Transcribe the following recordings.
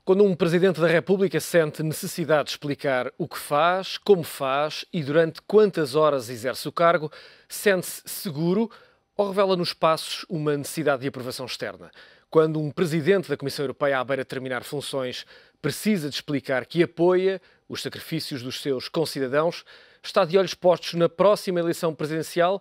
Quando um Presidente da República sente necessidade de explicar o que faz, como faz e durante quantas horas exerce o cargo, sente-se seguro ou revela nos passos uma necessidade de aprovação externa? Quando um Presidente da Comissão Europeia, à beira de terminar funções, precisa de explicar que apoia os sacrifícios dos seus concidadãos, está de olhos postos na próxima eleição presidencial,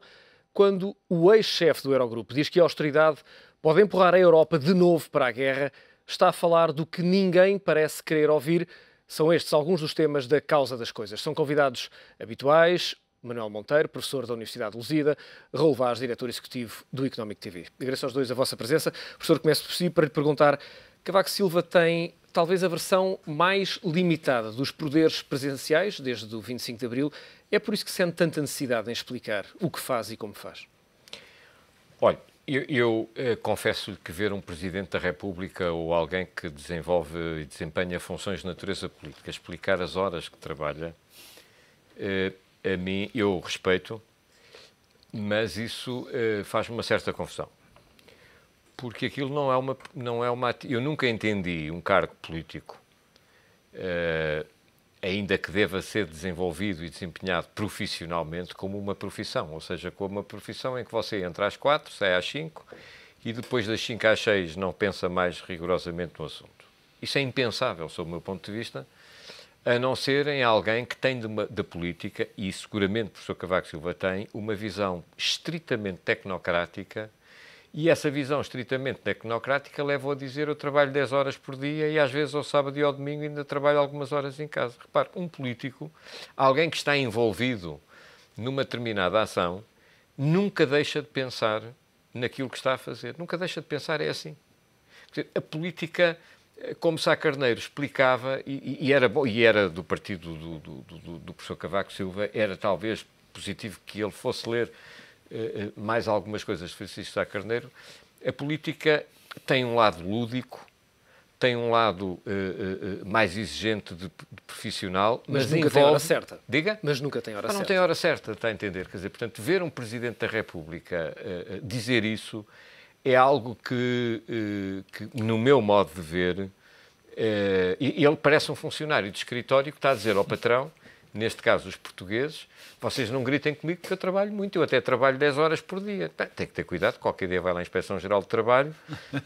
quando o ex-chefe do Eurogrupo diz que a austeridade pode empurrar a Europa de novo para a guerra, está a falar do que ninguém parece querer ouvir. São estes alguns dos temas da causa das coisas. São convidados habituais: Manuel Monteiro, professor da Universidade de Lusíada; Raul Vaz, diretor executivo do Economic TV. Agradeço aos dois a vossa presença. Professor, começo por si para lhe perguntar: Cavaco Silva tem talvez a versão mais limitada dos poderes presidenciais desde o 25 de Abril. É por isso que sente tanta necessidade em explicar o que faz e como faz? Olha, eu confesso-lhe que ver um Presidente da República ou alguém que desenvolve e desempenha funções de natureza política explicar as horas que trabalha, a mim, eu respeito, mas isso faz-me uma certa confusão. Porque aquilo não é uma... Eu nunca entendi um cargo político, ainda que deva ser desenvolvido e desempenhado profissionalmente, como uma profissão. Ou seja, como uma profissão em que você entra às 4, sai às 5 e depois das 5 às 6 não pensa mais rigorosamente no assunto. Isso é impensável, sob o meu ponto de vista, a não ser em alguém que tem da política, e seguramente o professor Cavaco Silva tem, uma visão estritamente tecnocrática. E essa visão estritamente tecnocrática leva-o a dizer: eu trabalho 10 horas por dia e às vezes ao sábado e ao domingo ainda trabalho algumas horas em casa. Repare, um político, alguém que está envolvido numa determinada ação, nunca deixa de pensar naquilo que está a fazer. Nunca deixa de pensar, é assim. Quer dizer, a política, como Sá Carneiro explicava, e era do partido do professor Cavaco Silva, era talvez positivo que ele fosse ler mais algumas coisas de Francisco Sá Carneiro. A política tem um lado lúdico, tem um lado mais exigente de profissional, mas nunca tem hora certa. Diga? Mas nunca tem hora certa. Não tem hora certa, está a entender? Quer dizer, portanto, ver um Presidente da República dizer isso é algo que, no meu modo de ver, ele parece um funcionário de escritório que está a dizer ao patrão, neste caso os portugueses: vocês não gritem comigo porque eu trabalho muito, eu até trabalho 10 horas por dia. Tem que ter cuidado, qualquer dia vai lá à Inspeção-Geral de Trabalho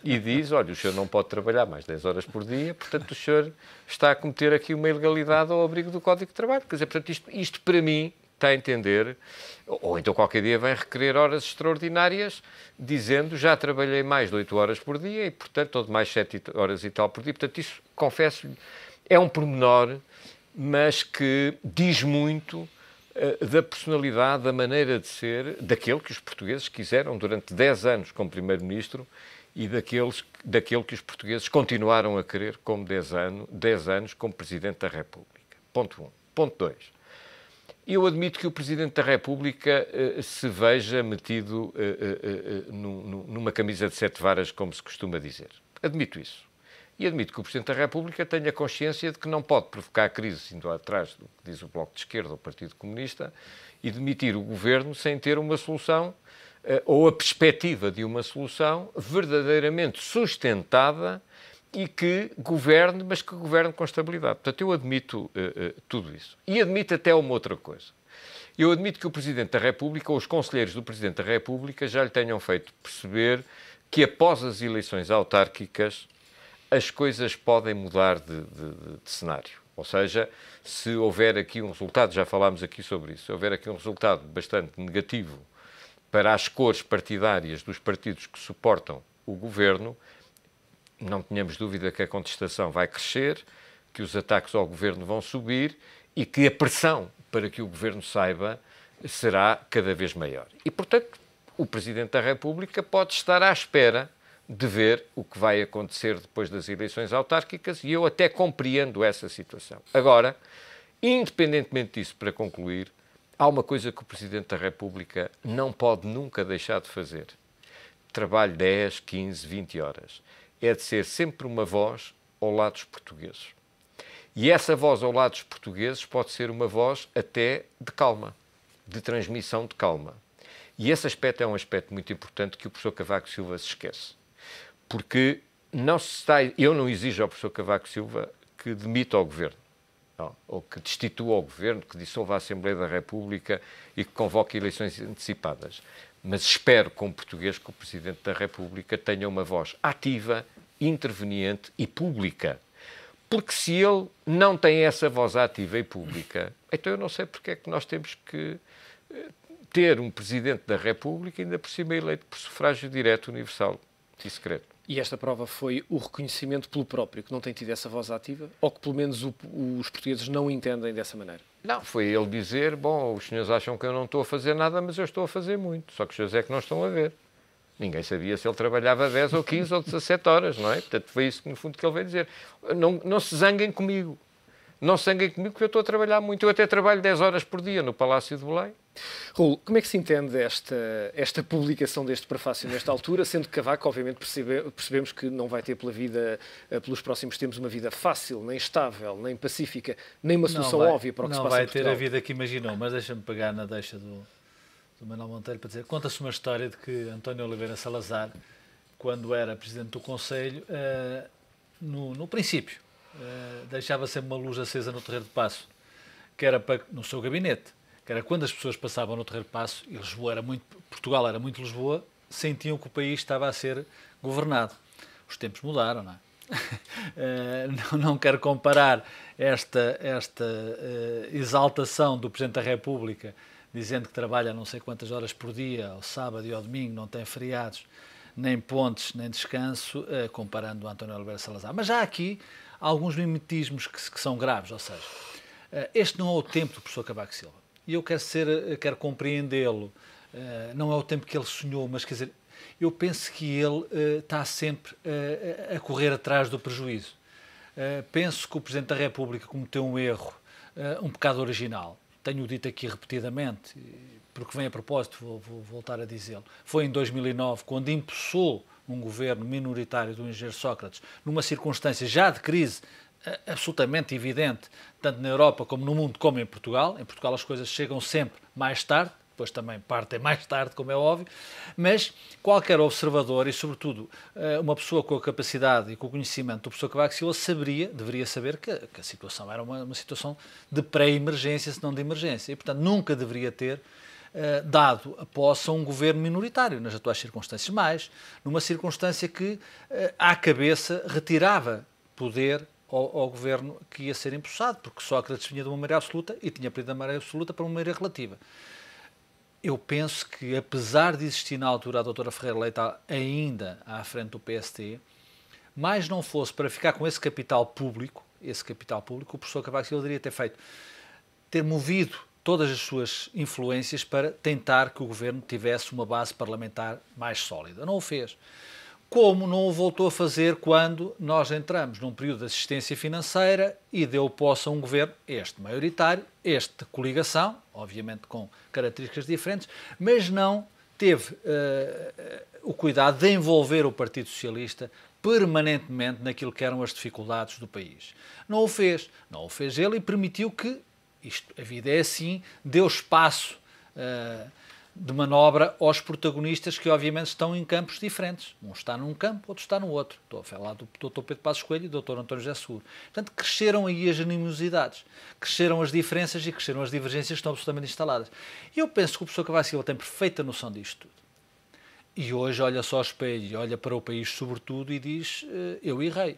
e diz: olha, o senhor não pode trabalhar mais 10 horas por dia, portanto o senhor está a cometer aqui uma ilegalidade ao abrigo do Código de Trabalho. Quer dizer, portanto, isto para mim, está a entender, ou então qualquer dia vem requerer horas extraordinárias, dizendo: já trabalhei mais de 8 horas por dia e, portanto, ou de mais 7 horas e tal por dia. Portanto, isso, confesso-lhe, é um pormenor, mas que diz muito da personalidade, da maneira de ser, daquele que os portugueses quiseram durante 10 anos como Primeiro-Ministro e daquele que os portugueses continuaram a querer como 10 anos como Presidente da República. Ponto 1. Ponto 2. Eu admito que o Presidente da República se veja metido numa camisa de 7 varas, como se costuma dizer. Admito isso. E admito que o Presidente da República tenha consciência de que não pode provocar crise indo atrás do que diz o Bloco de Esquerda ou o Partido Comunista e demitir o Governo sem ter uma solução ou a perspectiva de uma solução verdadeiramente sustentada e que governe, mas que governe com estabilidade. Portanto, eu admito tudo isso. E admito até uma outra coisa. Eu admito que o Presidente da República ou os conselheiros do Presidente da República já lhe tenham feito perceber que após as eleições autárquicas as coisas podem mudar de cenário. Ou seja, se houver aqui um resultado, já falámos aqui sobre isso, se houver aqui um resultado bastante negativo para as cores partidárias dos partidos que suportam o governo, não tenhamos dúvida que a contestação vai crescer, que os ataques ao governo vão subir e que a pressão para que o governo saiba será cada vez maior. E, portanto, o Presidente da República pode estar à espera de ver o que vai acontecer depois das eleições autárquicas, e eu até compreendo essa situação. Agora, independentemente disso, para concluir, há uma coisa que o Presidente da República não pode nunca deixar de fazer. Trabalho 10, 15, 20 horas. É de ser sempre uma voz ao lado dos portugueses. E essa voz ao lado dos portugueses pode ser uma voz até de calma, de transmissão de calma. E esse aspecto é um aspecto muito importante que o professor Cavaco Silva se esquece. Porque eu não exijo ao professor Cavaco Silva que demita o governo, não, ou que destitua o governo, que dissolva a Assembleia da República e que convoque eleições antecipadas. Mas espero, como português, que o Presidente da República tenha uma voz ativa, interveniente e pública. Porque se ele não tem essa voz ativa e pública, então eu não sei porque é que nós temos que ter um Presidente da República, ainda por cima eleito por sufrágio direto, universal e secreto. E esta prova foi o reconhecimento pelo próprio, que não tem tido essa voz ativa, ou que pelo menos os portugueses não entendem dessa maneira? Não, foi ele dizer, bom, os senhores acham que eu não estou a fazer nada, mas eu estou a fazer muito, só que os senhores é que não estão a ver. Ninguém sabia se ele trabalhava 10 ou 15 ou 17 horas, não é? Portanto, foi isso, no fundo, que ele veio dizer. Não se zanguem comigo. Não se zanguem comigo porque eu estou a trabalhar muito. Eu até trabalho 10 horas por dia no Palácio de Belém. Raul, como é que se entende esta publicação deste prefácio nesta altura, sendo que Cavaco, obviamente, percebemos que não vai ter pelos próximos tempos uma vida fácil, nem estável, nem pacífica, nem uma solução óbvia para o que se passa em Portugal? Não vai ter a vida que imaginou, mas deixa-me pegar na deixa do Manuel Monteiro para dizer, conta-se uma história de que António Oliveira Salazar, quando era Presidente do Conselho, no princípio, deixava sempre uma luz acesa no Terreiro de Paço, que era no seu gabinete, que era quando as pessoas passavam no Terreiro de Paço, e Portugal era muito Lisboa, sentiam que o país estava a ser governado. Os tempos mudaram, não é? Não quero comparar esta exaltação do Presidente da República, dizendo que trabalha não sei quantas horas por dia, ao sábado e ao domingo, não tem feriados, nem pontes, nem descanso, comparando o António Oliveira Salazar. Mas já há aqui alguns mimetismos que são graves, ou seja, este não é o tempo do professor Cavaco Silva. E eu quero compreendê-lo. Não é o tempo que ele sonhou, mas quer dizer, eu penso que ele está sempre a correr atrás do prejuízo. Penso que o Presidente da República cometeu um erro, um pecado original. Tenho dito aqui repetidamente, porque vem a propósito, vou voltar a dizê-lo. Foi em 2009, quando impulsou um governo minoritário do engenheiro Sócrates, numa circunstância já de crise absolutamente evidente, tanto na Europa como no mundo, como em Portugal. Em Portugal as coisas chegam sempre mais tarde, depois também partem mais tarde, como é óbvio, mas qualquer observador e, sobretudo, uma pessoa com a capacidade e com o conhecimento do professor Cavaco Silva deveria saber que a situação era uma situação de pré-emergência, se não de emergência, e, portanto, nunca deveria ter dado a posse a um governo minoritário, nas atuais circunstâncias, mas numa circunstância que, à cabeça, retirava poder ao governo que ia ser impulsado, porque Sócrates vinha de uma maioria absoluta e tinha perdido a maioria absoluta para uma maioria relativa. Eu penso que, apesar de existir na altura a doutora Ferreira Leite ainda à frente do PST, mais não fosse para ficar com esse capital público, o professor Cavaco Silva deveria ter movido todas as suas influências para tentar que o governo tivesse uma base parlamentar mais sólida. Não o fez. Como não o voltou a fazer quando nós entramos num período de assistência financeira e deu posse a um governo, este maioritário, este de coligação, obviamente com características diferentes, mas não teve o cuidado de envolver o Partido Socialista permanentemente naquilo que eram as dificuldades do país. Não o fez ele e permitiu que, a vida é assim, deu espaço de manobra aos protagonistas que obviamente estão em campos diferentes. Um está num campo, outro está no outro. Estou a falar do Dr. Pedro Passos Coelho e do Dr. António José Seguro. Portanto, cresceram aí as animosidades, cresceram as diferenças e cresceram as divergências que estão absolutamente instaladas. E eu penso que o professor Cavaco Silva tem perfeita noção disto tudo. E hoje olha só ao espelho e olha para o país sobretudo e diz, eu errei.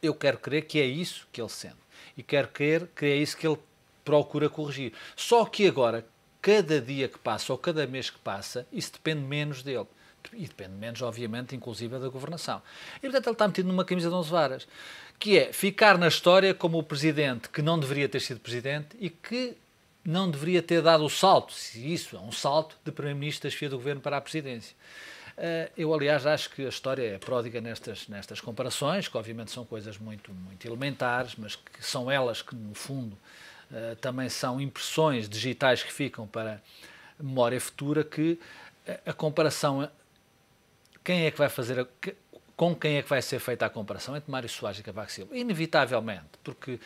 Eu quero crer que é isso que ele sente. E quero crer que é isso que ele procura corrigir. Só que agora, cada dia que passa ou cada mês que passa, isso depende menos dele. E depende menos, obviamente, inclusive da governação. E, portanto, ele está metido numa camisa de 11 varas, que é ficar na história como o presidente que não deveria ter sido presidente e que não deveria ter dado o salto, se isso é um salto, de primeiro-ministro da chefia do governo para a presidência. Eu, aliás, acho que a história é pródiga nestas comparações, que obviamente são coisas muito, muito elementares, mas que são elas que, no fundo, também são impressões digitais que ficam para a memória futura, que a comparação, quem é que vai fazer, com quem é que vai ser feita a comparação entre Mário Soares e Cavaco Silva? Inevitavelmente, porque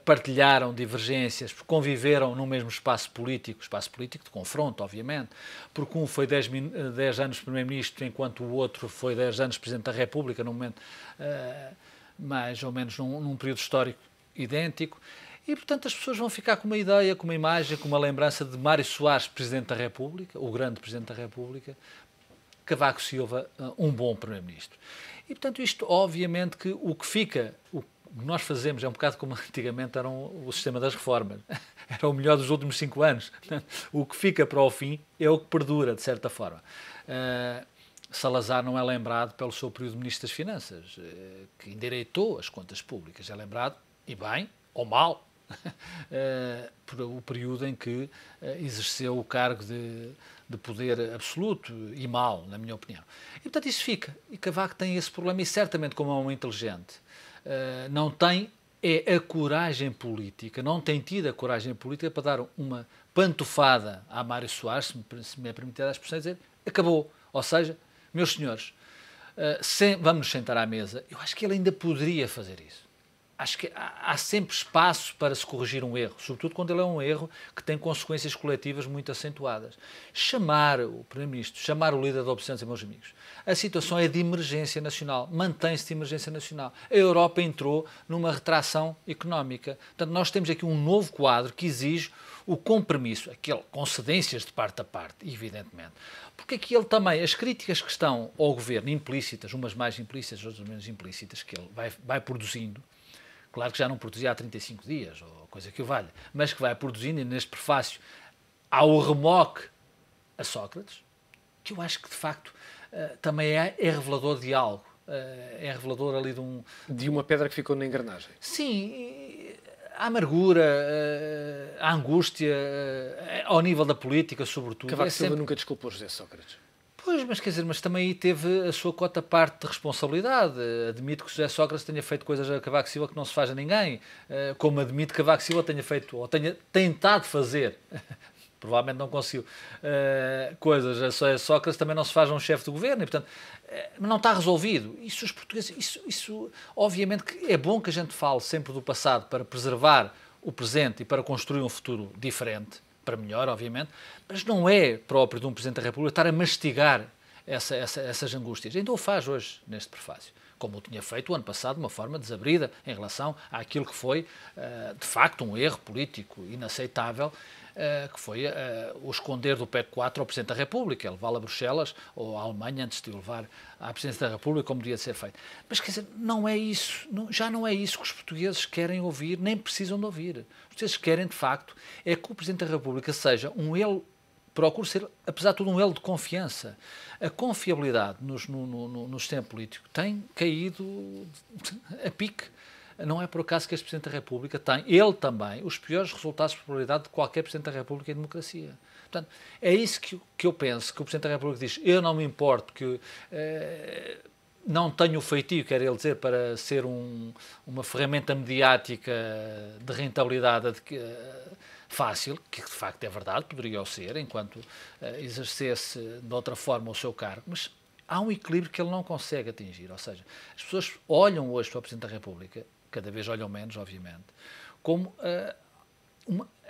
partilharam divergências, porque conviveram no mesmo espaço político de confronto, obviamente, porque um foi 10 anos Primeiro-Ministro, enquanto o outro foi 10 anos Presidente da República, num momento mais ou menos num período histórico idêntico. E, portanto, as pessoas vão ficar com uma ideia, com uma imagem, com uma lembrança de Mário Soares, Presidente da República, o grande Presidente da República, Cavaco Silva, um bom Primeiro-Ministro. E, portanto, isto, obviamente, que o que nós fazemos é um bocado como antigamente era o sistema das reformas. Era o melhor dos últimos 5 anos. O que fica para o fim é o que perdura, de certa forma. Salazar não é lembrado pelo seu período de Ministro das Finanças, que endireitou as contas públicas. É lembrado, e bem, ou mal, por o período em que exerceu o cargo de poder absoluto, e mal, na minha opinião. E, portanto, isso fica. E Cavaco tem esse problema, e certamente, como é um inteligente, não tem a coragem política, não tem tido a coragem política para dar uma pantufada a Mário Soares, se me é permitido a expressão, dizer, acabou. Ou seja, meus senhores, vamos nos sentar à mesa. Eu acho que ele ainda poderia fazer isso. Acho que há sempre espaço para se corrigir um erro, sobretudo quando ele é um erro que tem consequências coletivas muito acentuadas. Chamar o Primeiro-Ministro, chamar o líder da oposição e meus amigos. A situação é de emergência nacional, mantém-se de emergência nacional. A Europa entrou numa retração económica. Portanto, nós temos aqui um novo quadro que exige o compromisso, com cedências de parte a parte, evidentemente. Porque aqui ele também, as críticas que estão ao governo implícitas, umas mais implícitas, outras menos implícitas, que ele vai produzindo. Claro que já não produzia há 35 dias, ou coisa que o valha, mas que vai produzindo, e neste prefácio há o remoque a Sócrates, que eu acho que, de facto, também é revelador de algo. É revelador ali de uma pedra que ficou na engrenagem. Sim, a amargura, a angústia, ao nível da política, sobretudo. Cavaco Silva nunca desculpou José Sócrates. Pois, mas quer dizer, mas também aí teve a sua cota parte de responsabilidade. Admito que José Sócrates tenha feito coisas a Cavaco Silva que não se faz a ninguém, como admito que Cavaco Silva tenha feito, ou tenha tentado fazer, provavelmente não conseguiu, coisas a José Sócrates também não se faz a um chefe do governo, e portanto, não está resolvido. Isso os portugueses, isso obviamente que é bom que a gente fale sempre do passado para preservar o presente e para construir um futuro diferente, para melhor, obviamente, mas não é próprio de um Presidente da República estar a mastigar essas angústias. Ainda o faz hoje, neste prefácio, como o tinha feito o ano passado, de uma forma desabrida em relação àquilo que foi, de facto, um erro político inaceitável, que foi o esconder do PEC 4 ao Presidente da República, levá-lo a Bruxelas ou à Alemanha antes de o levar à Presidência da República, como devia ser feito. Mas, quer dizer, não é isso, já não é isso que os portugueses querem ouvir, nem precisam de ouvir. Os portugueses querem, de facto, é que o Presidente da República seja procure ser, apesar de tudo, um elo de confiança. A confiabilidade no sistema político tem caído a pique. Não é por acaso que este Presidente da República tem, ele também, os piores resultados de probabilidade de qualquer Presidente da República em democracia. Portanto, é isso que eu penso, que o Presidente da República diz, eu não me importo, que não tenho o feitio, quer ele dizer, para ser uma ferramenta mediática de rentabilidade fácil, que de facto é verdade, poderia o ser, enquanto exercesse de outra forma o seu cargo, mas há um equilíbrio que ele não consegue atingir. Ou seja, as pessoas olham hoje para o Presidente da República, cada vez olham menos, obviamente, como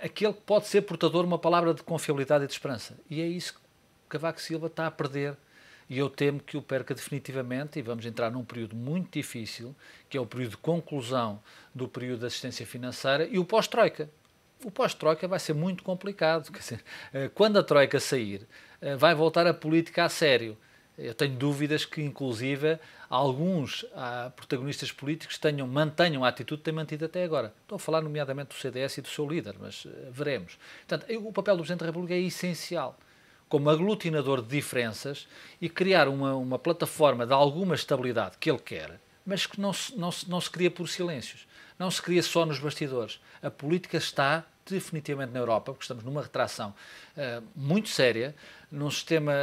aquele que pode ser portador de uma palavra de confiabilidade e de esperança. E é isso que Cavaco Silva está a perder. E eu temo que o perca definitivamente, e vamos entrar num período muito difícil, que é o período de conclusão do período de assistência financeira e o pós-Troika. O pós-Troika vai ser muito complicado. Quer dizer, quando a Troika sair, vai voltar a política a sério. Eu tenho dúvidas que, inclusive, alguns protagonistas políticos mantenham a atitude que têm mantido até agora. Estou a falar, nomeadamente, do CDS e do seu líder, mas veremos. Portanto, o papel do Presidente da República é essencial, como aglutinador de diferenças e criar uma plataforma de alguma estabilidade que ele quer, mas que não se cria por silêncios, não se cria só nos bastidores. A política está definitivamente na Europa, porque estamos numa retração muito séria, num sistema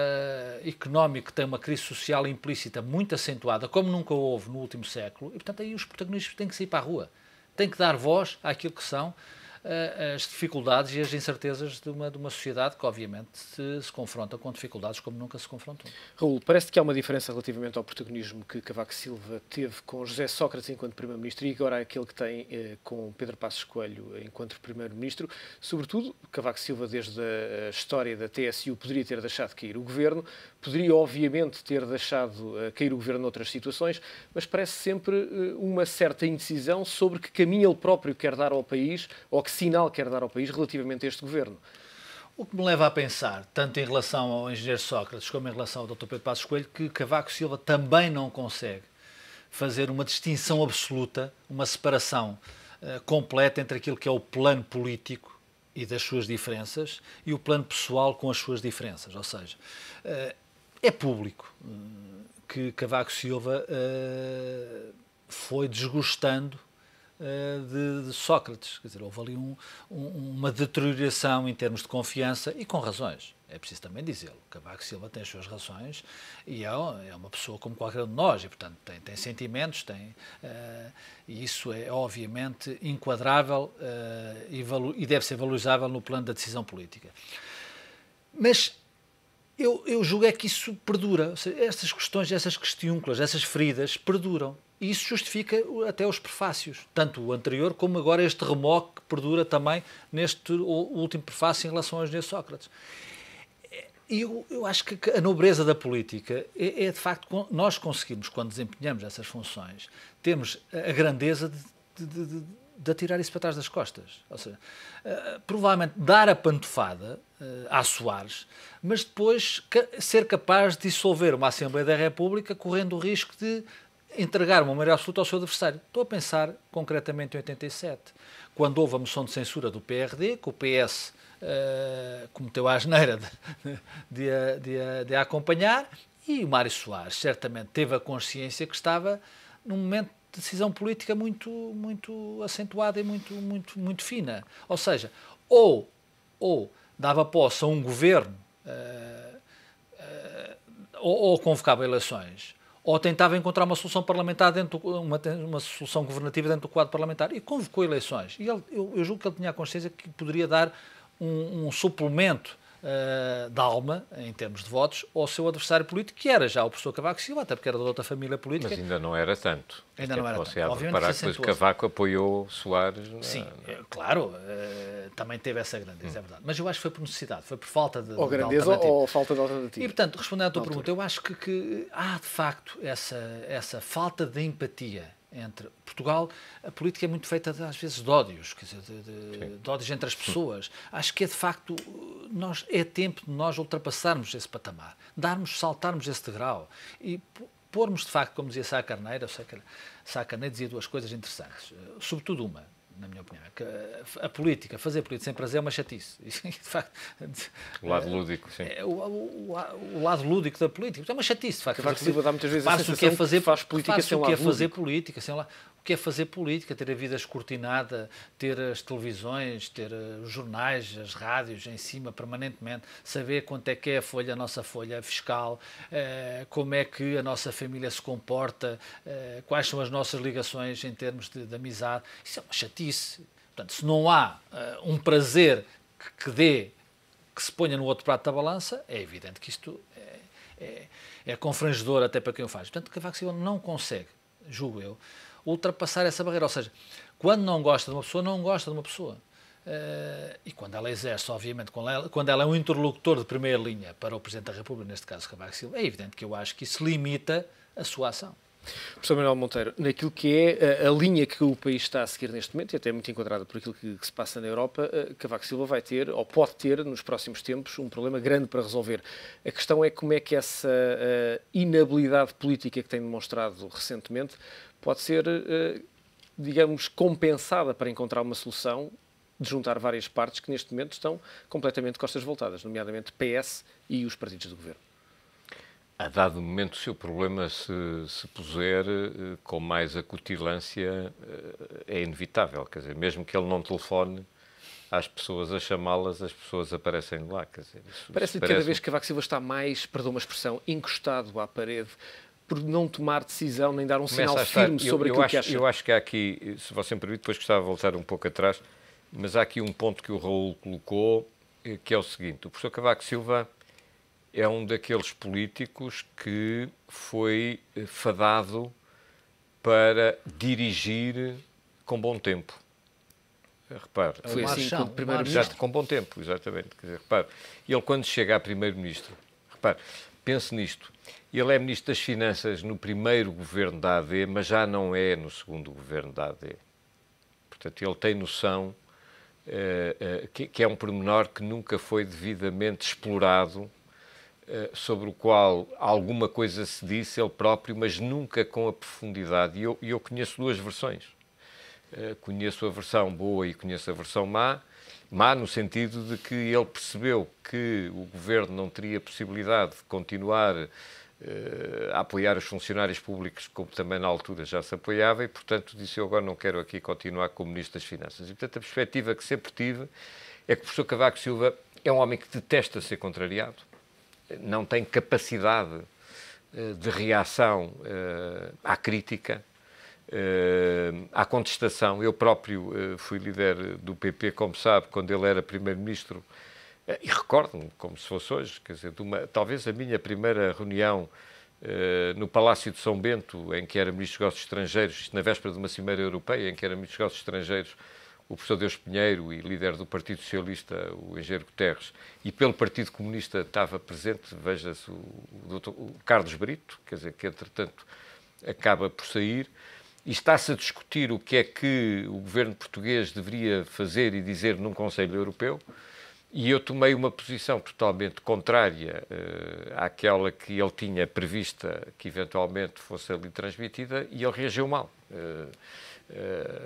económico que tem uma crise social implícita muito acentuada, como nunca houve no último século, e portanto aí os protagonistas têm que sair para a rua, têm que dar voz àquilo que são as dificuldades e as incertezas de uma sociedade que, obviamente, se confronta com dificuldades como nunca se confrontou. Raul, parece que há uma diferença relativamente ao protagonismo que Cavaco Silva teve com José Sócrates enquanto Primeiro-Ministro e agora aquele que tem com Pedro Passos Coelho enquanto Primeiro-Ministro. Sobretudo, Cavaco Silva, desde a história da TSU, poderia ter deixado cair o governo, poderia, obviamente, ter deixado cair o governo noutras situações, mas parece sempre uma certa indecisão sobre que caminho ele próprio quer dar ao país ou que sinal quer dar ao país relativamente a este governo. O que me leva a pensar, tanto em relação ao engenheiro Sócrates como em relação ao Dr. Pedro Passos Coelho, que Cavaco Silva também não consegue fazer uma distinção absoluta, uma separação completa entre aquilo que é o plano político e das suas diferenças e o plano pessoal com as suas diferenças. Ou seja, é público que Cavaco Silva foi desgostando de Sócrates. Quer dizer, houve ali uma deterioração em termos de confiança e com razões. É preciso também dizê-lo. Cavaco Silva tem as suas razões e é uma pessoa como qualquer um de nós e, portanto, tem sentimentos, e isso é obviamente enquadrável e deve ser valorizável no plano da decisão política. Mas eu julgo é que isso perdura. Ou seja, essas questões, essas questiúnculas, essas feridas perduram. E isso justifica até os prefácios, tanto o anterior como agora este remoque que perdura também neste último prefácio em relação ao engenheiro Sócrates. E eu acho que a nobreza da política é de facto nós conseguirmos, quando desempenhamos essas funções, termos a grandeza de atirar isso para trás das costas. Ou seja, provavelmente dar a pantofada a Soares, mas depois ser capaz de dissolver uma Assembleia da República correndo o risco de entregar uma maioria absoluta ao seu adversário. Estou a pensar concretamente em 87, quando houve a moção de censura do PRD, que o PS cometeu a asneira de a acompanhar, e o Mário Soares certamente teve a consciência que estava num momento de decisão política muito acentuada e muito fina. Ou seja, ou dava posse a um governo ou convocava eleições, ou tentava encontrar uma solução parlamentar uma solução governativa dentro do quadro parlamentar, e convocou eleições. E eu julgo que ele tinha a consciência que poderia dar um suplemento de alma, em termos de votos, ao seu adversário político, que era já o professor Cavaco Silva, até porque era de outra família política. Mas ainda não era tanto. Ainda não era tanto. Você há de reparar que depois Cavaco apoiou Soares. Sim, claro, também teve essa grandeza, é verdade. Mas eu acho que foi por necessidade, foi por falta de ou grandeza ou falta de alternativa. E, portanto, respondendo à tua pergunta, eu acho que há, de facto, essa falta de empatia entre Portugal. A política é muito feita, às vezes, de ódios, quer dizer, de ódios entre as pessoas. Acho que é, de facto, é tempo de nós ultrapassarmos esse patamar, saltarmos esse degrau e pormos, de facto, como dizia Sá Carneiro, Sá Carneiro dizia duas coisas interessantes, sobretudo uma, na minha opinião, que fazer política sem prazer é uma chatice. Isso, de facto, o lado lúdico, sim. O lado lúdico da política. É uma chatice, de facto. Cavaco Silva dá muitas vezes a sensação que faz política sem lado lúdico. O que é fazer política, ter a vida escrutinada, ter as televisões, ter os jornais, as rádios em cima permanentemente, saber quanto é que é a nossa folha fiscal, como é que a nossa família se comporta, quais são as nossas ligações em termos de amizade. Isso é uma chatice. Portanto, se não há um prazer que se ponha no outro prato da balança, é evidente que isto é confrangedor até para quem o faz. Portanto, Cavaco Silva não consegue, julgo eu, ultrapassar essa barreira. Ou seja, quando não gosta de uma pessoa, não gosta de uma pessoa. E quando ela exerce, obviamente, quando ela é um interlocutor de primeira linha para o Presidente da República, neste caso Cavaco Silva, é evidente que eu acho que isso limita a sua ação. Professor Manuel Monteiro, naquilo que é a linha que o país está a seguir neste momento, e até muito enquadrada por aquilo que se passa na Europa, Cavaco Silva vai ter, ou pode ter, nos próximos tempos, um problema grande para resolver. A questão é como é que essa inabilidade política que tem demonstrado recentemente pode ser, digamos, compensada para encontrar uma solução de juntar várias partes que neste momento estão completamente costas voltadas, nomeadamente PS e os partidos do governo. A dado momento, se o problema se puser com mais acutilância, é inevitável. Quer dizer, mesmo que ele não telefone às pessoas a chamá-las, as pessoas aparecem lá. Quer dizer, parece-lhe que cada vez que Cavaco Silva está mais, perdão uma expressão, encostado à parede, por não tomar decisão, nem dar um sinal firme sobre aquilo que acha. Eu acho que há aqui, se você me permite, depois gostava de voltar um pouco atrás, mas há aqui um ponto que o Raul colocou, que é o seguinte: o professor Cavaco Silva é um daqueles políticos que foi fadado para dirigir com bom tempo. Repare, foi assim com o primeiro-ministro. Com bom tempo, exatamente. Quer dizer, repare, ele quando chega a primeiro-ministro, repare, pense nisto, ele é ministro das Finanças no primeiro governo da AD, mas já não é no segundo governo da AD. Portanto, ele tem noção que é um pormenor que nunca foi devidamente explorado, sobre o qual alguma coisa se disse ele próprio, mas nunca com a profundidade. E eu conheço duas versões. Conheço a versão boa e conheço a versão má. Má no sentido de que ele percebeu que o governo não teria possibilidade de continuar a apoiar os funcionários públicos, como também na altura já se apoiava, e, portanto, disse: eu agora não quero aqui continuar como Ministro das Finanças. E, portanto, a perspectiva que sempre tive é que o professor Cavaco Silva é um homem que detesta ser contrariado, não tem capacidade de reação à crítica, à contestação. Eu próprio fui líder do PP, como sabe, quando ele era primeiro-ministro, e recordo-me como se fosse hoje, quer dizer, talvez a minha primeira reunião no Palácio de São Bento, em que era Ministro dos Negócios Estrangeiros, isto na véspera de uma cimeira europeia, em que era Ministro dos Negócios Estrangeiros o professor Deus Pinheiro e líder do Partido Socialista, o Engenheiro Guterres, e pelo Partido Comunista estava presente, veja-se, o Carlos Brito, quer dizer, que entretanto acaba por sair, e está-se a discutir o que é que o governo português deveria fazer e dizer num Conselho Europeu, e eu tomei uma posição totalmente contrária àquela que ele tinha prevista que eventualmente fosse ali transmitida, e ele reagiu mal.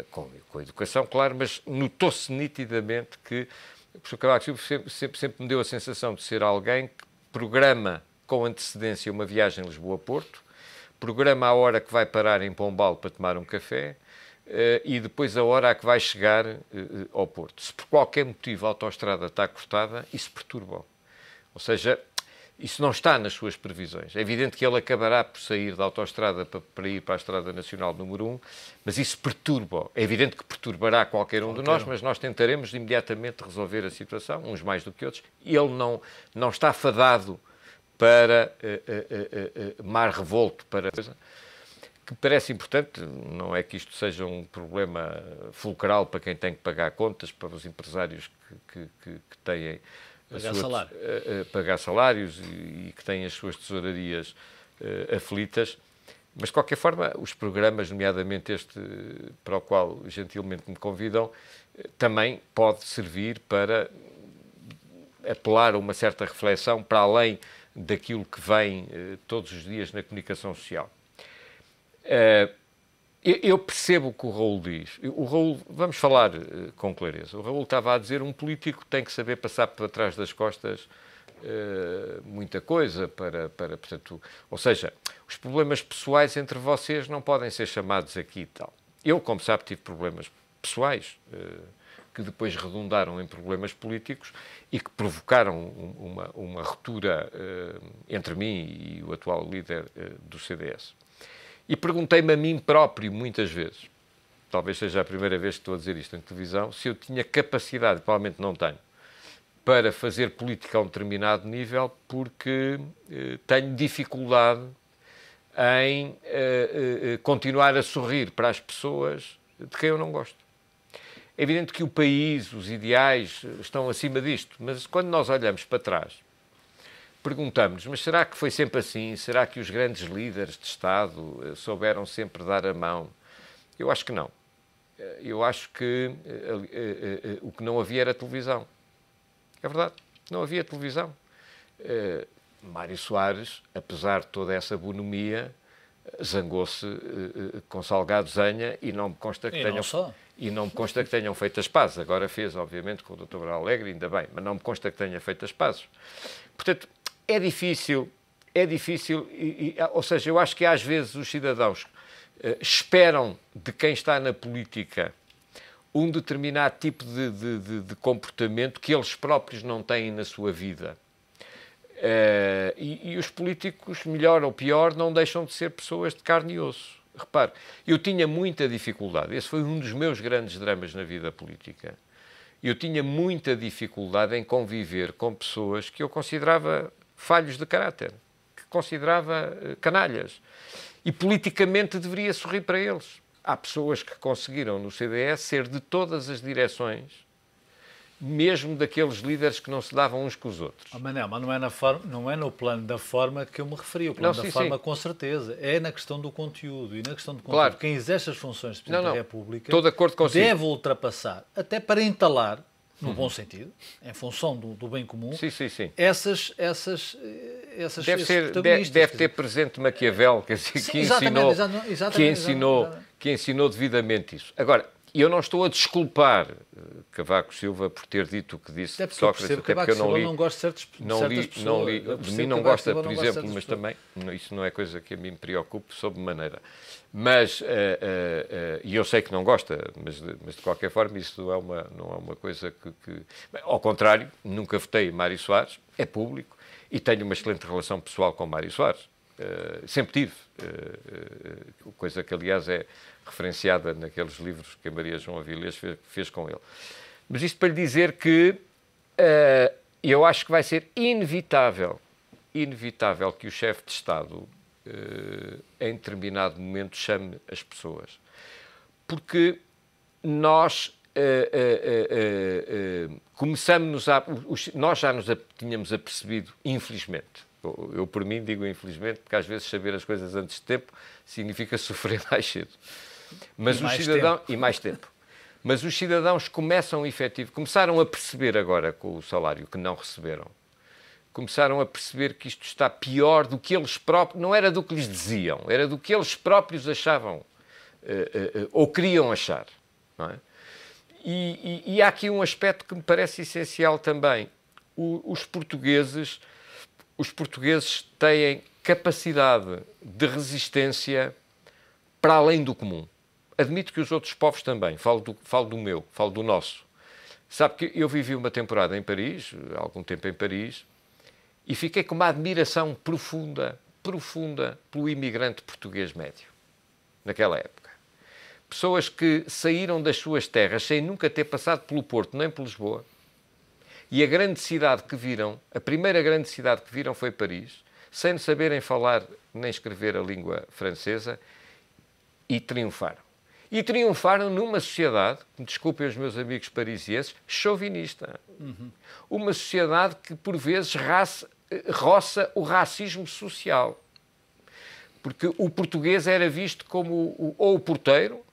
Com educação, claro, mas notou-se nitidamente que o professor Cavaco Silva sempre me deu a sensação de ser alguém que programa com antecedência uma viagem Lisboa-Porto, programa a hora que vai parar em Pombal para tomar um café e depois a hora a que vai chegar ao Porto. Se por qualquer motivo a autoestrada está cortada, isso perturba. Ou seja, isso não está nas suas previsões. É evidente que ele acabará por sair da autoestrada para ir para a Estrada Nacional número 1, mas isso perturba. É evidente que perturbará qualquer um de nós, mas nós tentaremos imediatamente resolver a situação, uns mais do que outros. Ele não está fadado para mar revolto, para coisa que parece importante. Não é que isto seja um problema fulcral para quem tem que pagar contas, para os empresários que têm pagar salários e que têm as suas tesourarias aflitas, mas de qualquer forma os programas, nomeadamente este para o qual gentilmente me convidam, também pode servir para apelar a uma certa reflexão para além daquilo que vem todos os dias na comunicação social. Eu percebo o que o Raul diz. O Raul, vamos falar com clareza, o Raul estava a dizer: um político tem que saber passar para trás das costas muita coisa portanto, ou seja, os problemas pessoais entre vocês não podem ser chamados aqui e tal. Eu, como sabe, tive problemas pessoais que depois redundaram em problemas políticos e que provocaram uma ruptura entre mim e o atual líder do CDS. E perguntei-me a mim próprio muitas vezes, talvez seja a primeira vez que estou a dizer isto em televisão, se eu tinha capacidade, provavelmente não tenho, para fazer política a um determinado nível, porque tenho dificuldade em continuar a sorrir para as pessoas de quem eu não gosto. É evidente que o país, os ideais estão acima disto, mas quando nós olhamos para trás, perguntamos-nos: mas será que foi sempre assim? Será que os grandes líderes de Estado souberam sempre dar a mão? Eu acho que não. Eu acho que o que não havia era televisão. É verdade, não havia televisão. Mário Soares, apesar de toda essa bonomia, zangou-se com Salgado Zenha e não me consta que tenham feito as pazes. Agora fez, obviamente, com o Dr. Brau Alegre, ainda bem, mas não me consta que tenha feito as pazes. Portanto, é difícil, ou seja, eu acho que às vezes os cidadãos esperam de quem está na política um determinado tipo de comportamento que eles próprios não têm na sua vida. E os políticos, melhor ou pior, não deixam de ser pessoas de carne e osso. Repare, eu tinha muita dificuldade, esse foi um dos meus grandes dramas na vida política, eu tinha muita dificuldade em conviver com pessoas que eu considerava falhos de caráter, que considerava canalhas. E politicamente deveria sorrir para eles. Há pessoas que conseguiram no CDS ser de todas as direções, mesmo daqueles líderes que não se davam uns com os outros. Oh, Manel, mas não é no plano da forma que eu me referi. O plano da forma, com certeza. É na questão do conteúdo. E na questão do conteúdo, claro, quem exerce as funções de Presidente da República estou de acordo consigo, deve ultrapassar, até para entalar, no bom sentido, em função do bem comum, essas deve ter presente Maquiavel, que ensinou devidamente isso. Agora, eu não estou a desculpar Cavaco Silva por ter dito o que disse de Sócrates, até porque eu não li. Não gosto de certas pessoas. De mim não gosta, por exemplo, mas também, isso não é coisa que a mim me preocupe sob maneira. Mas, e eu sei que não gosta, mas de qualquer forma isso não é uma coisa que... Ao contrário, nunca votei Mário Soares, é público, e tenho uma excelente relação pessoal com Mário Soares. Sempre tive, coisa que aliás é referenciada naqueles livros que a Maria João Avilés fez com ele. Mas isto para lhe dizer que eu acho que vai ser inevitável que o chefe de Estado em determinado momento chame as pessoas. Porque nós nós já nos tínhamos apercebido, infelizmente, eu por mim digo infelizmente, porque às vezes saber as coisas antes de tempo significa sofrer mais cedo. Mas mais tempo. Mas os cidadãos começaram a perceber agora com o salário que não receberam, começaram a perceber que isto está pior do que eles próprios, não era do que lhes diziam, era do que eles próprios achavam ou queriam achar, não é? E há aqui um aspecto que me parece essencial também. Os portugueses têm capacidade de resistência para além do comum. Admito que os outros povos também. Falo do nosso. Sabe que eu vivi uma temporada em Paris, algum tempo em Paris, e fiquei com uma admiração profunda pelo imigrante português médio, naquela época. Pessoas que saíram das suas terras sem nunca ter passado pelo Porto, nem por Lisboa. E a primeira grande cidade que viram foi Paris, sem saberem falar nem escrever a língua francesa, e triunfaram. E triunfaram numa sociedade, desculpem os meus amigos parisienses, chauvinista. Uma sociedade que, por vezes, roça o racismo social. Porque o português era visto como ou o porteiro,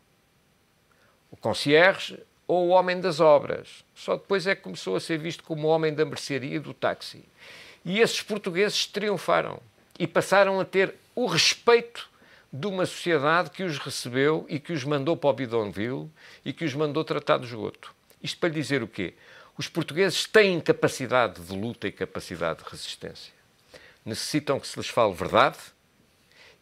o concierge, ou o homem das obras. Só depois é que começou a ser visto como o homem da mercearia e do táxi. E esses portugueses triunfaram e passaram a ter o respeito de uma sociedade que os recebeu e que os mandou para o bidonville e que os mandou tratar de esgoto. Isto para lhe dizer o quê? Os portugueses têm capacidade de luta e capacidade de resistência. Necessitam que se lhes fale verdade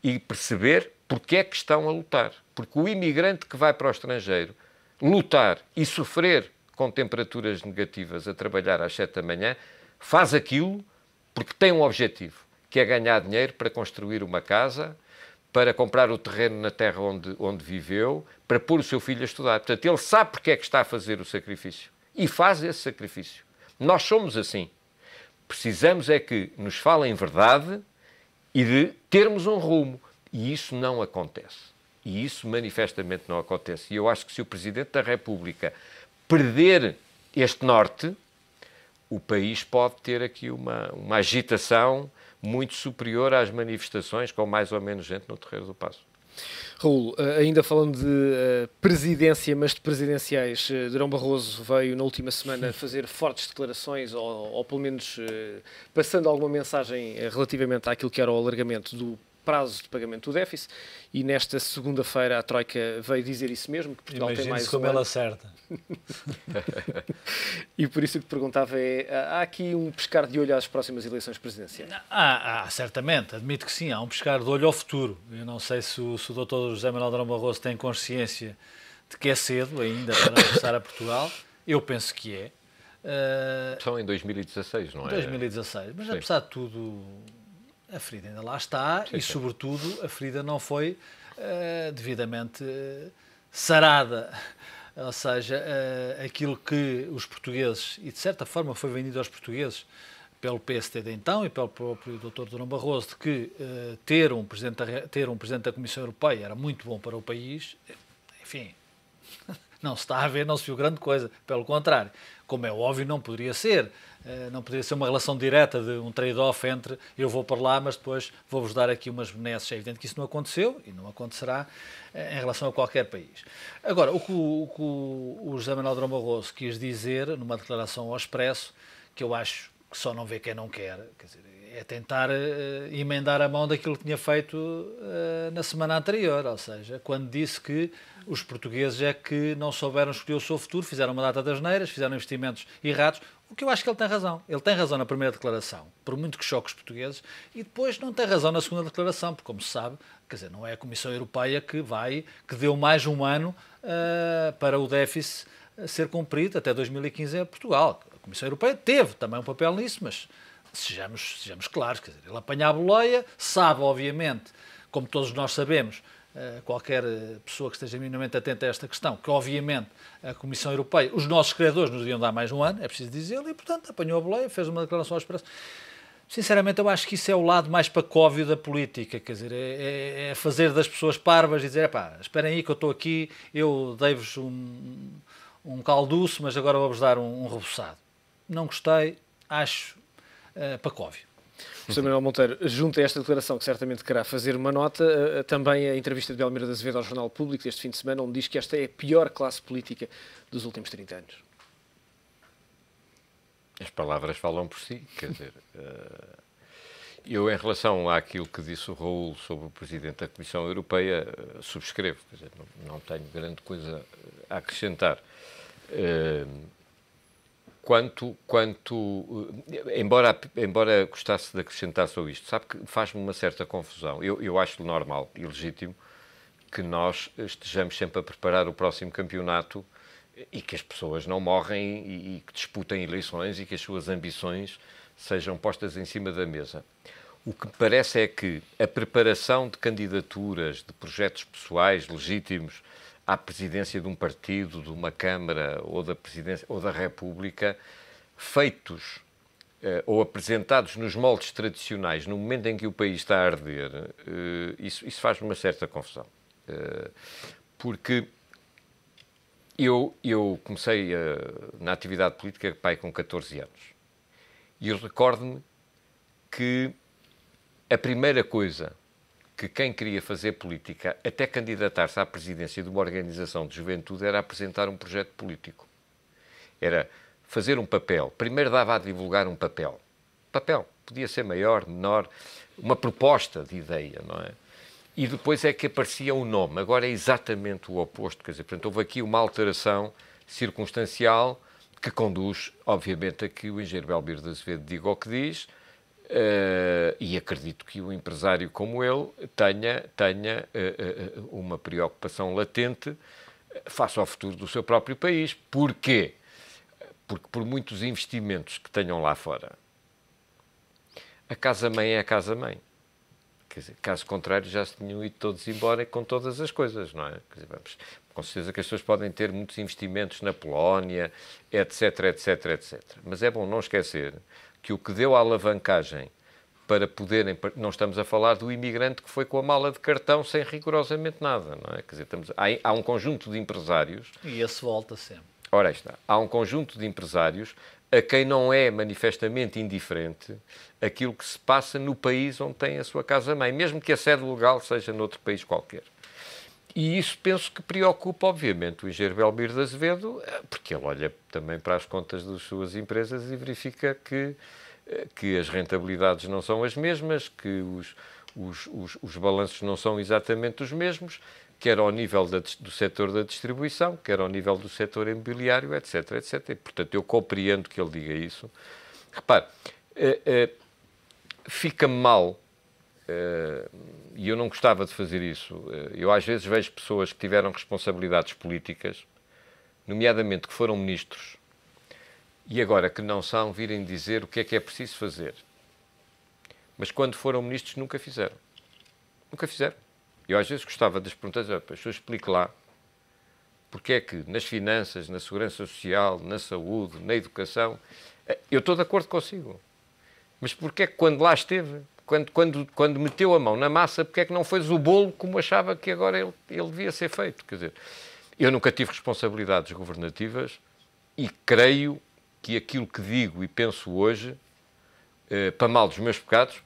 e perceber porque é que estão a lutar. Porque o imigrante que vai para o estrangeiro lutar e sofrer com temperaturas negativas a trabalhar às 7 da manhã, faz aquilo porque tem um objetivo, que é ganhar dinheiro para construir uma casa, para comprar o terreno na terra onde viveu, para pôr o seu filho a estudar. Portanto, ele sabe porque é que está a fazer o sacrifício e faz esse sacrifício. Nós somos assim. Precisamos é que nos falem verdade e de termos um rumo. E isso não acontece. E isso manifestamente não acontece. E eu acho que se o Presidente da República perder este norte, o país pode ter aqui uma agitação muito superior às manifestações com mais ou menos gente no Terreiro do Paço. Raul, ainda falando de presidência, mas de presidenciais, Durão Barroso veio na última semana fazer fortes declarações, ou pelo menos passando alguma mensagem relativamente àquilo que era o alargamento do prazo de pagamento do déficit, e nesta segunda-feira a Troika veio dizer isso mesmo, que Portugal tem mais como ela acerta. E por isso o que perguntava é, há aqui um pescar de olho às próximas eleições presidenciais? Certamente, admito que sim, há um pescar de olho ao futuro. Eu não sei se o Dr. José Manuel Durão Barroso tem consciência de que é cedo ainda para regressar a Portugal. Eu penso que é. São em 2016, não é? 2016, mas apesar de tudo, a ferida ainda lá está e, sobretudo, a ferida não foi devidamente sarada Ou seja, aquilo que os portugueses, e de certa forma foi vendido aos portugueses pelo PST de então e pelo próprio Dr. Durão Barroso, de que ter um presidente da Comissão Europeia era muito bom para o país, enfim, não se está a ver, não se viu grande coisa. Pelo contrário, como é óbvio, não poderia ser. Não poderia ser uma relação direta de um trade-off entre eu vou para lá, mas depois vou-vos dar aqui umas benesses. É evidente que isso não aconteceu e não acontecerá em relação a qualquer país. Agora, o que o José Manuel Durão Barroso quis dizer numa declaração ao Expresso, que eu acho que só não vê quem não quer, quer dizer, é tentar emendar a mão daquilo que tinha feito na semana anterior, ou seja, quando disse que os portugueses é que não souberam escolher o seu futuro, fizeram uma data das neiras, fizeram investimentos errados, o que eu acho que ele tem razão. Ele tem razão na primeira declaração, por muito que choque os portugueses, e depois não tem razão na segunda declaração, porque, como se sabe, quer dizer, não é a Comissão Europeia que deu mais um ano para o déficit ser cumprido até 2015 em Portugal. A Comissão Europeia teve também um papel nisso, mas sejamos claros, quer dizer, ele apanha a boleia, sabe, obviamente, como todos nós sabemos, qualquer pessoa que esteja minimamente atenta a esta questão, que obviamente a Comissão Europeia, os nossos criadores nos deviam dar mais um ano, é preciso dizê-lo, e portanto apanhou a boleia, fez uma declaração ao Expresso. Sinceramente, eu acho que isso é o lado mais pacóvio da política, quer dizer, é fazer das pessoas parvas e dizer, epá, esperem aí que eu estou aqui, eu dei-vos um calduço, mas agora vou-vos dar um reboçado. Não gostei, acho pacóvio. José Manuel Monteiro, junto a esta declaração, que certamente querá fazer uma nota, também a entrevista de Belmiro de Azevedo ao Jornal Público deste fim de semana, onde diz que esta é a pior classe política dos últimos 30 anos. As palavras falam por si, quer dizer, eu em relação àquilo que disse o Raul sobre o Presidente da Comissão Europeia, subscrevo, quer dizer, não tenho grande coisa a acrescentar. Embora gostasse de acrescentar só isto, sabe que faz-me uma certa confusão. Eu acho normal e legítimo que nós estejamos sempre a preparar o próximo campeonato e que as pessoas não morrem e que disputem eleições e que as suas ambições sejam postas em cima da mesa. O que me parece é que a preparação de candidaturas, de projetos pessoais legítimos à presidência de um partido, de uma Câmara ou da presidência ou da República, feitos ou apresentados nos moldes tradicionais, no momento em que o país está a arder, isso faz-me uma certa confusão. Porque eu comecei na atividade política com 14 anos. E eu recordo-me que a primeira coisa que quem queria fazer política, até candidatar-se à presidência de uma organização de juventude, era apresentar um projeto político. Era fazer um papel. Primeiro dava a divulgar um papel. Papel. Podia ser maior, menor. Uma proposta de ideia, não é? E depois é que aparecia o nome. Agora é exatamente o oposto. Quer dizer, portanto, houve aqui uma alteração circunstancial que conduz, obviamente, a que o engenheiro Belmiro de Azevedo diga o que diz, e acredito que o empresário como ele tenha uma preocupação latente face ao futuro do seu próprio país. Porquê? Porque por muitos investimentos que tenham lá fora, a casa-mãe é a casa-mãe. Quer dizer, caso contrário, já se tinham ido todos embora com todas as coisas, não é? Quer dizer, com certeza que as pessoas podem ter muitos investimentos na Polónia, etc, etc, etc. Mas é bom não esquecer que o que deu a alavancagem para poderem... Não estamos a falar do imigrante que foi com a mala de cartão sem rigorosamente nada, não é? Quer dizer, há um conjunto de empresários... E esse volta sempre. Ora, aí está. Há um conjunto de empresários a quem não é manifestamente indiferente aquilo que se passa no país onde tem a sua casa-mãe, mesmo que a sede legal seja noutro país qualquer. E isso penso que preocupa, obviamente, o engenheiro Belmiro de Azevedo, porque ele olha também para as contas das suas empresas e verifica que as rentabilidades não são as mesmas, que os balanços não são exatamente os mesmos, quer ao nível do setor da distribuição, quer ao nível do setor imobiliário, etc, etc. E, portanto, eu compreendo que ele diga isso. Repare, fica-me mal, e eu não gostava de fazer isso. Eu às vezes vejo pessoas que tiveram responsabilidades políticas, nomeadamente que foram ministros, e agora que não são, virem dizer o que é preciso fazer. Mas quando foram ministros nunca fizeram. Nunca fizeram. Eu às vezes gostava de lhes perguntar, pessoas, explique lá porque é que nas finanças, na segurança social, na saúde, na educação, eu estou de acordo consigo. Mas porque é que quando lá esteve, quando meteu a mão na massa, porque é que não fez o bolo como achava que agora ele devia ser feito? Quer dizer, eu nunca tive responsabilidades governativas e creio que aquilo que digo e penso hoje, para mal dos meus pecados,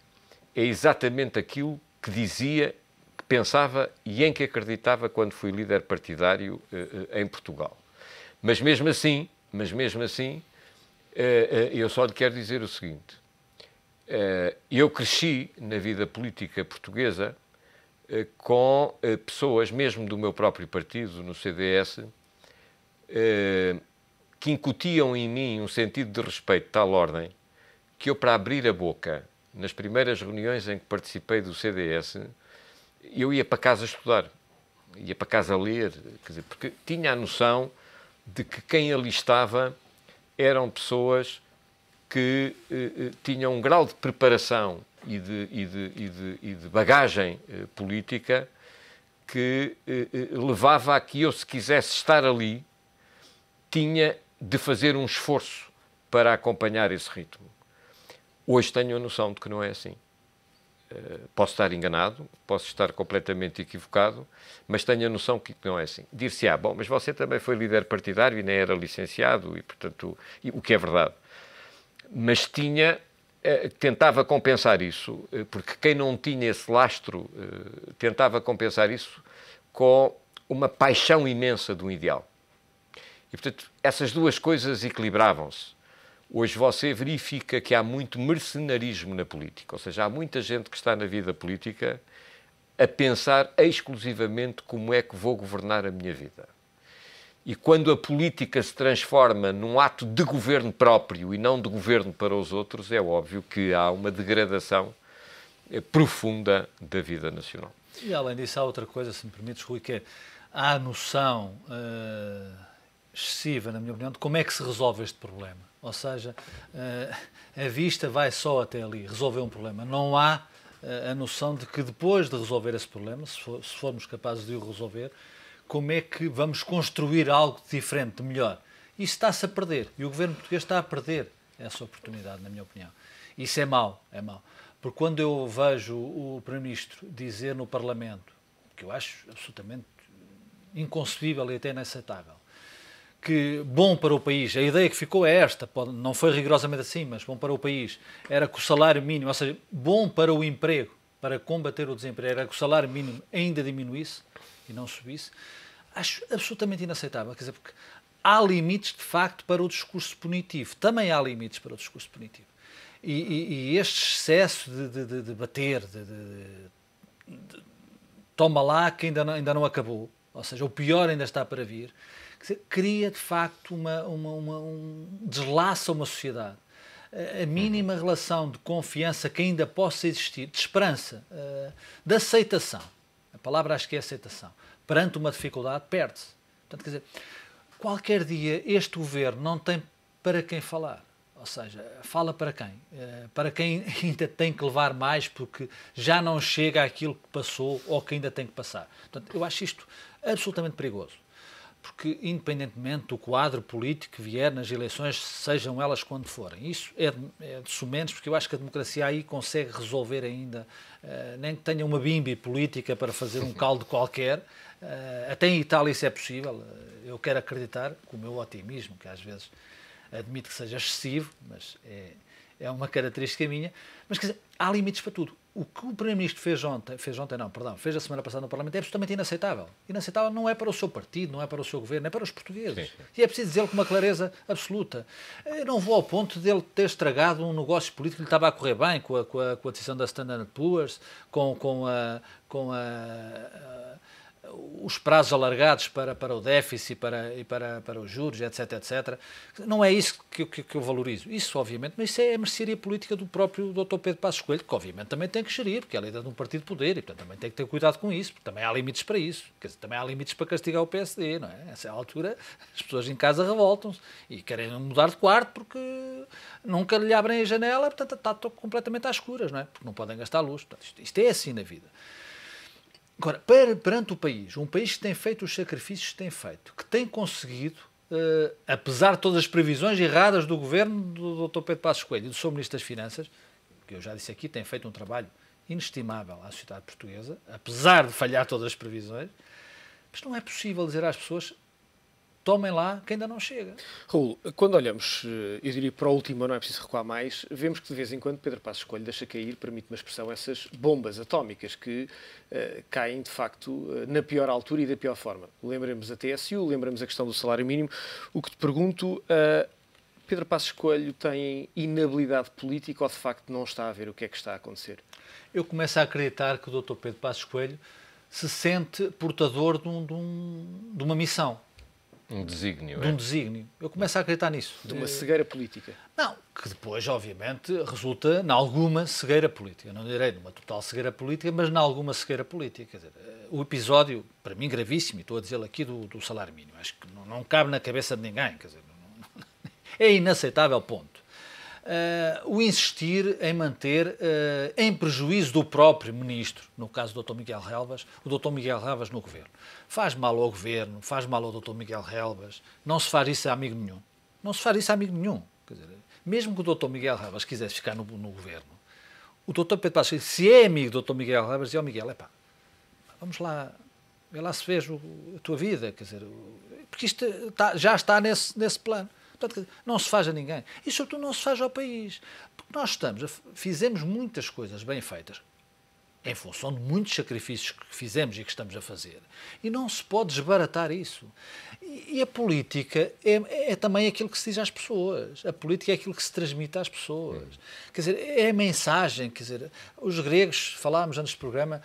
é exatamente aquilo que dizia, que pensava e em que acreditava quando fui líder partidário em Portugal. Mas mesmo assim, eu só lhe quero dizer o seguinte. Eu cresci na vida política portuguesa com pessoas, mesmo do meu próprio partido, no CDS, que incutiam em mim um sentido de respeito de tal ordem que eu, para abrir a boca, nas primeiras reuniões em que participei do CDS, eu ia para casa estudar, ia para casa ler, quer dizer, porque tinha a noção de que quem ali estava eram pessoas que tinham um grau de preparação e de bagagem política que levava a que eu, se quisesse estar ali, tinha de fazer um esforço para acompanhar esse ritmo. Hoje tenho a noção de que não é assim. Posso estar enganado, posso estar completamente equivocado, mas tenho a noção que não é assim. Dir-se-á, bom, mas você também foi líder partidário e nem era licenciado, e portanto, o que é verdade. Mas tentava compensar isso, porque quem não tinha esse lastro tentava compensar isso com uma paixão imensa de um ideal. E, portanto, essas duas coisas equilibravam-se. Hoje você verifica que há muito mercenarismo na política, ou seja, há muita gente que está na vida política a pensar exclusivamente como é que vou governar a minha vida. E quando a política se transforma num ato de governo próprio e não de governo para os outros, é óbvio que há uma degradação profunda da vida nacional. E além disso, há outra coisa, se me permites, Rui, que é a noção excessiva, na minha opinião, de como é que se resolve este problema. Ou seja, a vista vai só até ali, resolver um problema. Não há a noção de que depois de resolver esse problema, se formos capazes de o resolver, como é que vamos construir algo diferente, de melhor. Isso está-se a perder. E o governo português está a perder essa oportunidade, na minha opinião. Isso é mau, é mau. Porque quando eu vejo o Primeiro-Ministro dizer no Parlamento, que eu acho absolutamente inconcebível e até inaceitável, que bom para o país, a ideia que ficou é esta, não foi rigorosamente assim, mas bom para o país, era que o salário mínimo, ou seja, bom para o emprego, para combater o desemprego, era que o salário mínimo ainda diminuísse e não subisse, acho absolutamente inaceitável, quer dizer, porque há limites, de facto, para o discurso punitivo, também há limites para o discurso punitivo. E este excesso de bater, toma lá que ainda não acabou, ou seja, o pior ainda está para vir, quer dizer, cria de facto deslaça uma sociedade. A mínima relação de confiança que ainda possa existir, de esperança, de aceitação, a palavra acho que é aceitação, perante uma dificuldade, perde-se. Portanto, quer dizer, qualquer dia este governo não tem para quem falar. Ou seja, fala para quem? Para quem ainda tem que levar mais porque já não chega àquilo que passou ou que ainda tem que passar. Portanto, eu acho isto absolutamente perigoso. Porque, independentemente do quadro político que vier nas eleições, sejam elas quando forem, isso é de sumenos, porque eu acho que a democracia aí consegue resolver ainda, nem que tenha uma bimbi política para fazer um caldo qualquer, até em Itália isso é possível. Eu quero acreditar, com o meu otimismo, que às vezes admito que seja excessivo, mas é uma característica minha, mas quer dizer, há limites para tudo. O que o Primeiro-Ministro fez a semana passada no Parlamento é absolutamente inaceitável. Inaceitável não é para o seu partido, não é para o seu governo, é para os portugueses. Sim. E é preciso dizê-lo com uma clareza absoluta. Eu não vou ao ponto de ele ter estragado um negócio político que lhe estava a correr bem, com a decisão da Standard & Poor's, com os prazos alargados para o déficit e para os juros, etc, etc. Não é isso que eu valorizo. Isso, obviamente, mas isso é a mercearia política do próprio Dr. Pedro Passos Coelho, que obviamente também tem que gerir, porque é líder de um partido de poder, e portanto também tem que ter cuidado com isso, porque também há limites para isso. Quer dizer, também há limites para castigar o PSD, não é? Nessa altura, as pessoas em casa revoltam-se e querem mudar de quarto porque nunca lhe abrem a janela, portanto está completamente às escuras, não é? Porque não podem gastar luz. Portanto, isto é assim na vida. Agora, perante o país, um país que tem feito os sacrifícios que tem feito, que tem conseguido, apesar de todas as previsões erradas do governo do Dr. Pedro Passos Coelho e do Sr. Ministro das Finanças, que eu já disse aqui, tem feito um trabalho inestimável à sociedade portuguesa, apesar de falhar todas as previsões, mas não é possível dizer às pessoas tomem lá que ainda não chega. Raul, quando olhamos, eu diria para o último, não é preciso recuar mais, vemos que de vez em quando Pedro Passos Coelho deixa cair, permite-me a expressão, essas bombas atómicas que caem de facto na pior altura e da pior forma. Lembramos a TSU, lembramos a questão do salário mínimo. O que te pergunto, Pedro Passos Coelho tem inabilidade política ou de facto não está a ver o que é que está a acontecer? Eu começo a acreditar que o Dr. Pedro Passos Coelho se sente portador de uma missão. Um desígnio. De um desígnio. Eu começo a acreditar nisso. De uma cegueira política. Não, que depois, obviamente, resulta em alguma cegueira política. Não direi numa total cegueira política, mas em alguma cegueira política. Quer dizer, o episódio, para mim, gravíssimo, e estou a dizê-lo aqui, do salário mínimo, acho que não cabe na cabeça de ninguém. Quer dizer, é inaceitável, ponto. O insistir em manter, em prejuízo do próprio ministro, no caso do Dr. Miguel Relvas, o Dr. Miguel Relvas no governo. Faz mal ao governo, faz mal ao Dr. Miguel Relvas, não se faz isso a amigo nenhum. Não se faz isso a amigo nenhum. Quer dizer, mesmo que o Dr. Miguel Relvas quisesse ficar no governo, o Dr. Pedro Passos, se é amigo do Dr. Miguel Relvas, dizia ao Miguel, vamos lá, vê lá se vês a tua vida, quer dizer, porque isto já está nesse plano. Portanto, não se faz a ninguém. E, sobretudo, não se faz ao país. Porque nós fizemos muitas coisas bem feitas, em função de muitos sacrifícios que fizemos e que estamos a fazer. E não se pode desbaratar isso. E a política é também aquilo que se diz às pessoas. A política é aquilo que se transmite às pessoas. Quer dizer, é a mensagem. Quer dizer, os gregos, falámos antes do programa,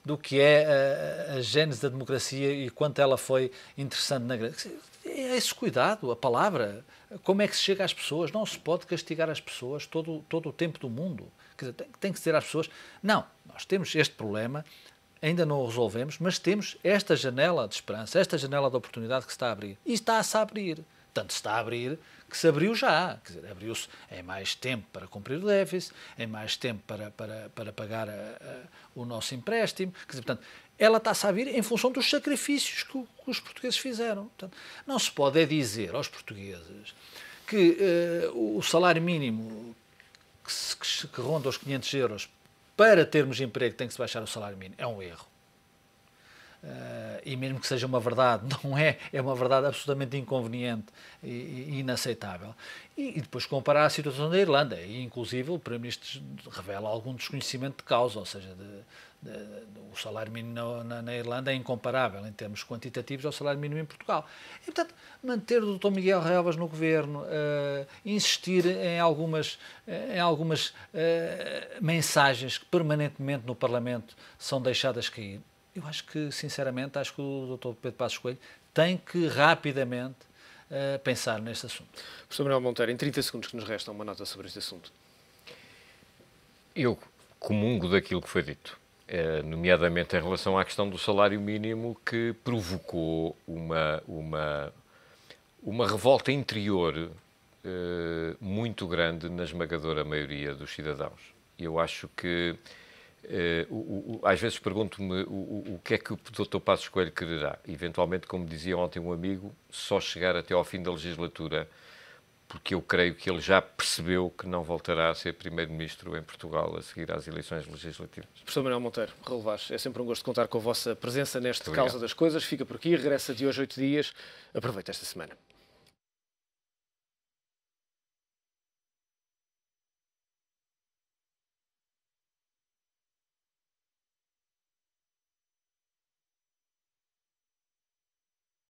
do que é a gênese da democracia e quanto ela foi interessante na Grécia. É esse cuidado, a palavra, como é que se chega às pessoas. Não se pode castigar as pessoas todo o tempo do mundo. Quer dizer, tem que dizer às pessoas, não, nós temos este problema, ainda não o resolvemos, mas temos esta janela de esperança, esta janela de oportunidade que se está a abrir. E está-se a abrir. Tanto se está a abrir que se abriu já. Quer dizer, abriu-se em mais tempo para cumprir o déficit, em mais tempo para pagar o nosso empréstimo. Quer dizer, portanto, ela está-se a abrir em função dos sacrifícios que os portugueses fizeram. Portanto, não se pode dizer aos portugueses que o salário mínimo que ronda os 500 euros para termos emprego tem que se baixar o salário mínimo. É um erro. E mesmo que seja uma verdade, não é uma verdade absolutamente inconveniente e inaceitável. E depois comparar a situação da Irlanda, e inclusive o Primeiro-Ministro revela algum desconhecimento de causa, ou seja, o salário mínimo na Irlanda é incomparável em termos quantitativos ao salário mínimo em Portugal. E, portanto, manter o Dr. Miguel Relvas no governo, insistir em algumas mensagens que permanentemente no Parlamento são deixadas cair, eu acho que, sinceramente, o Dr. Pedro Passos Coelho tem que rapidamente pensar neste assunto. Professor Manuel Monteiro, em 30 segundos que nos restam, uma nota sobre este assunto. Eu comungo daquilo que foi dito, nomeadamente em relação à questão do salário mínimo, que provocou uma revolta interior muito grande na esmagadora maioria dos cidadãos. Eu acho que às vezes pergunto-me o que é que o Dr. Passos Coelho quererá. Eventualmente, como dizia ontem um amigo, só chegar até ao fim da legislatura, porque eu creio que ele já percebeu que não voltará a ser Primeiro-Ministro em Portugal a seguir às eleições legislativas. Professor Manuel Monteiro, Raul Vaz, é sempre um gosto contar com a vossa presença neste Causa das Coisas. Fica por aqui, regressa de hoje 8 dias. Aproveita esta semana.